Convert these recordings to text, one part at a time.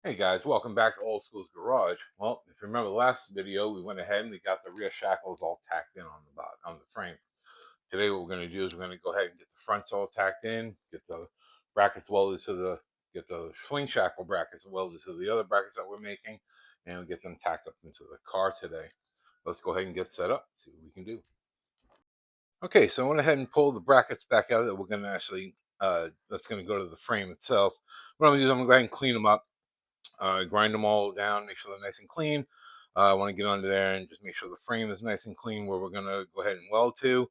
Hey guys, welcome back to Old School's Garage. Well, if you remember the last video, we went ahead and we got the rear shackles all tacked in on the frame. Today, what we're going to do is we're going to go ahead and get the fronts all tacked in, get the brackets welded to get the swing shackle brackets welded to the other brackets that we're making, and we'll get them tacked up into the car today. Let's go ahead and get set up, see what we can do. Okay, so I went ahead and pulled the brackets back out that we're going to actually, that's going to go to the frame itself. What I'm going to do is I'm going to go ahead and clean them up. Grind them all down, make sure they're nice and clean. I want to get under there and just make sure the frame is nice and clean where we're going to go ahead and weld to.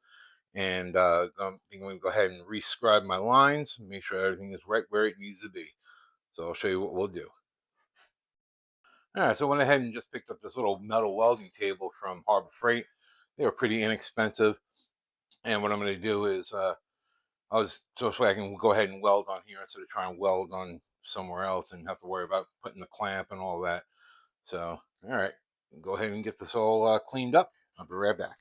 And I'm going to go ahead and rescribe my lines, make sure everything is right where it needs to be. So I'll show you what we'll do. All right, so I went ahead and just picked up this little metal welding table from Harbor Freight. They were pretty inexpensive. And what I'm going to do is so I can go ahead and weld on here instead of trying to weld on somewhere else and have to worry about putting the clamp and all that. So, all right, go ahead and get this all cleaned up. I'll be right back.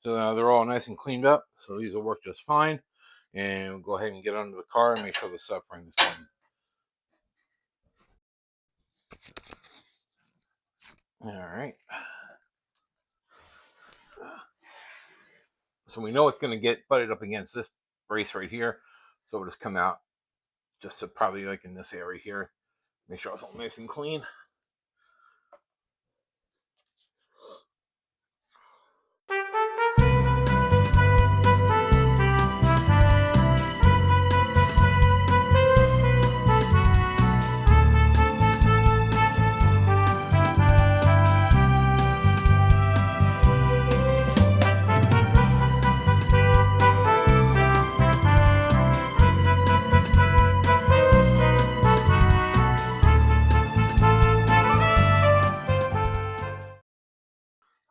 So now they're all nice and cleaned up. So these will work just fine. And we'll go ahead and get under the car and make sure the subframe is clean. All right. So we know it's going to get butted up against this brace right here. So we'll just come out just to probably like in this area here. Make sure it's all nice and clean.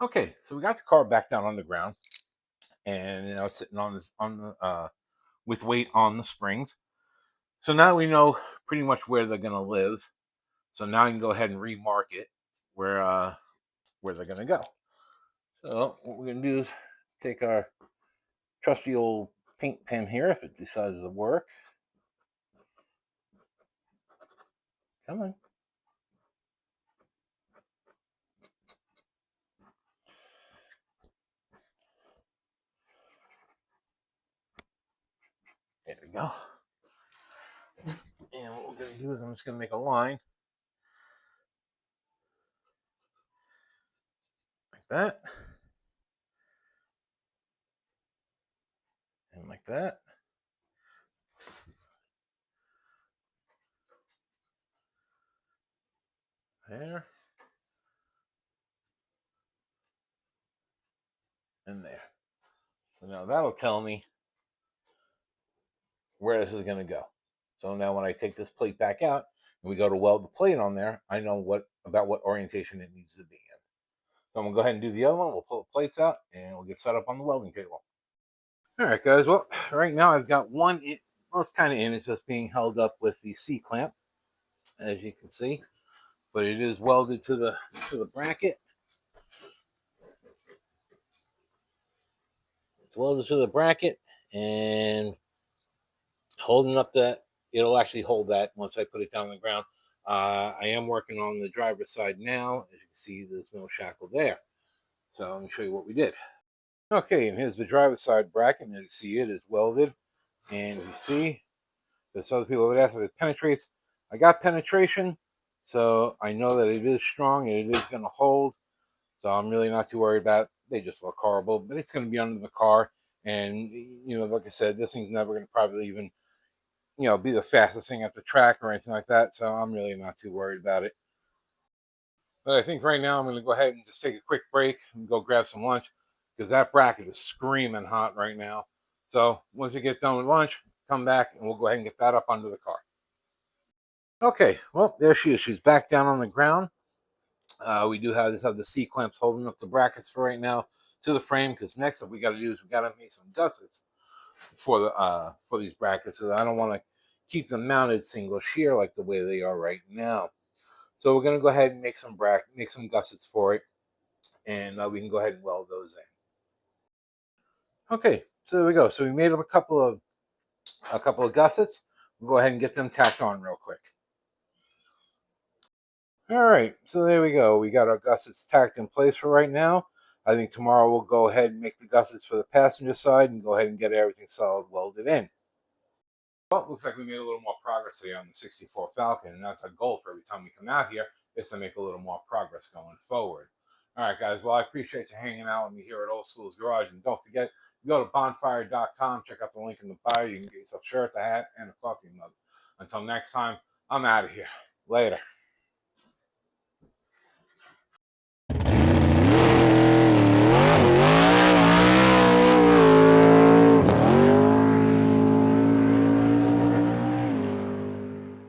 Okay, so we got the car back down on the ground, and now it's sitting on the with weight on the springs. So now we know pretty much where they're gonna live. So now you can go ahead and remark it where they're gonna go. So what we're gonna do is take our trusty old paint pen here, if it decides to work. Come on. There we go. And what we're going to do is I'm just going to make a line like that. And like that. There. And there. So now that'll tell me where this is going to go. So now when I take this plate back out and we go to weld the plate on there, I know what orientation it needs to be in. So I'm going to go ahead and do the other one. We'll pull the plates out and we'll get set up on the welding table. All right, guys. Well, right now I've got one, well, it's kind of in. It's just being held up with the C-clamp, as you can see. But it is welded to the bracket. It's welded to the bracket and holding up that. It'll actually hold that once I put it down on the ground. I am working on the driver's side now. As you can see, there's no shackle there. So let me show you what we did. Okay, and here's the driver's side bracket. And as you see, it is welded. And you see, there's other people that ask if it penetrates. I got penetration, so I know that it is strong and it is going to hold. So I'm really not too worried about it. They just look horrible, but it's going to be under the car. And, like I said, this thing's never going to probably even, be the fastest thing at the track or anything like that. So I'm really not too worried about it. But I think right now I'm going to go ahead and just take a quick break and go grab some lunch because that bracket is screaming hot right now. So once we get done with lunch, come back, and we'll go ahead and get that up under the car. Okay, well, there she is. She's back down on the ground. We do have the C clamps holding up the brackets for right now to the frame, because next up we got to do is we got to make some gussets for these brackets, so I don't want to keep them mounted single shear like the way they are right now. So we're going to go ahead and make some gussets for it, and we can go ahead and weld those in. Okay, so there we go. So we made up a couple of gussets. We'll go ahead and get them tacked on real quick. All right, so there we go. We got our gussets tacked in place for right now. I think tomorrow we'll go ahead and make the gussets for the passenger side and go ahead and get everything solid welded in. Well, it looks like we made a little more progress here on the 64 Falcon, and that's our goal for every time we come out here, is to make a little more progress going forward. All right, guys. Well, I appreciate you hanging out with me here at Old School's Garage, and don't forget, go to bonfire.com, check out the link in the bio. You can get yourself shirts, a hat, and a coffee mug. Until next time, I'm out of here. Later.